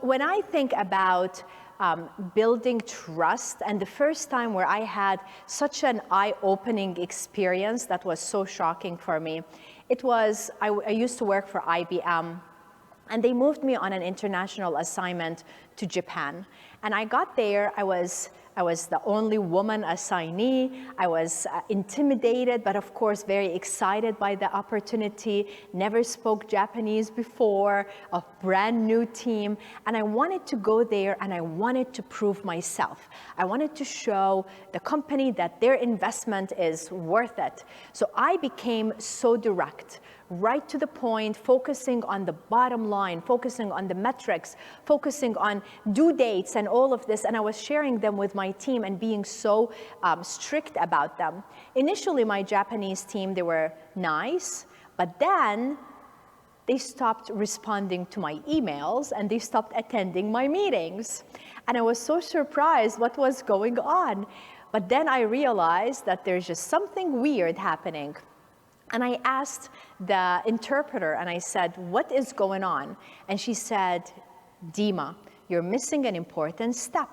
when I think about building trust, and the first time where I had such an eye-opening experience that was so shocking for me, it was, I used to work for IBM, and they moved me on an international assignment to Japan. And I got there, I was the only woman assignee. I was intimidated, but of course very excited by the opportunity. Never spoke Japanese before, a brand new team. And I wanted to go there and I wanted to prove myself. I wanted to show the company that their investment is worth it. So I became so direct, right to the point, focusing on the bottom line, focusing on the metrics, focusing on due dates and all of this, and I was sharing them with my team and being so strict about them. Initially, my Japanese team, they were nice, but then they stopped responding to my emails and they stopped attending my meetings. And I was so surprised what was going on. But then I realized that there's just something weird happening. And I asked the interpreter and I said, what is going on? And she said, Dima, you're missing an important step.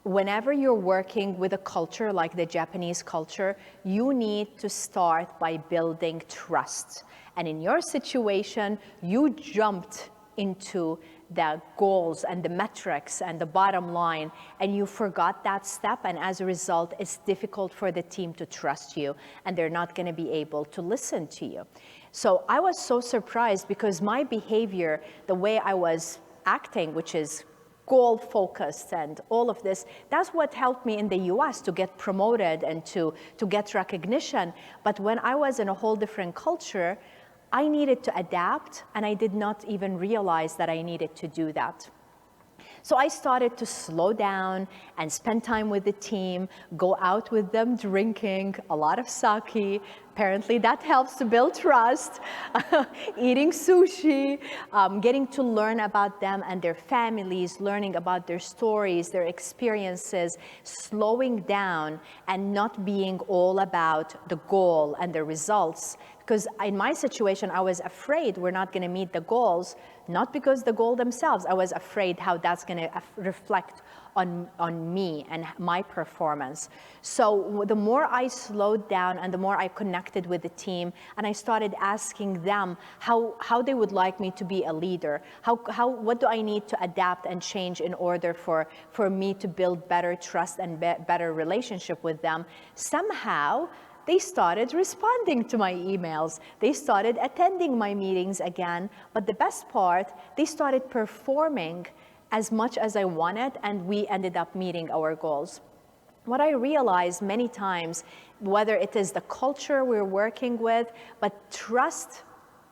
Whenever you're working with a culture like the Japanese culture, you need to start by building trust. And in your situation, you jumped into the goals and the metrics and the bottom line, and you forgot that step, and as a result, it's difficult for the team to trust you, and they're not gonna be able to listen to you. So I was so surprised because my behavior, the way I was acting, which is goal-focused and all of this, that's what helped me in the US to get promoted and to get recognition. But when I was in a whole different culture, I needed to adapt, and I did not even realize that I needed to do that. So I started to slow down and spend time with the team, go out with them drinking a lot of sake. Apparently that helps to build trust. Eating sushi, getting to learn about them and their families, learning about their stories, their experiences, slowing down and not being all about the goal and the results. Because in my situation, I was afraid we're not gonna meet the goals, not because the goal themselves, I was afraid how that's gonna reflect on me and my performance. So the more I slowed down and the more I connected with the team, and I started asking them how they would like me to be a leader, what do I need to adapt and change in order for me to build better trust and better relationship with them, somehow they started responding to my emails. They started attending my meetings again. But the best part, they started performing as much as I wanted, and we ended up meeting our goals. What I realized many times, whether it is the culture we're working with, but trust,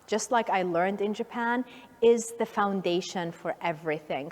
just like I learned in Japan, is the foundation for everything.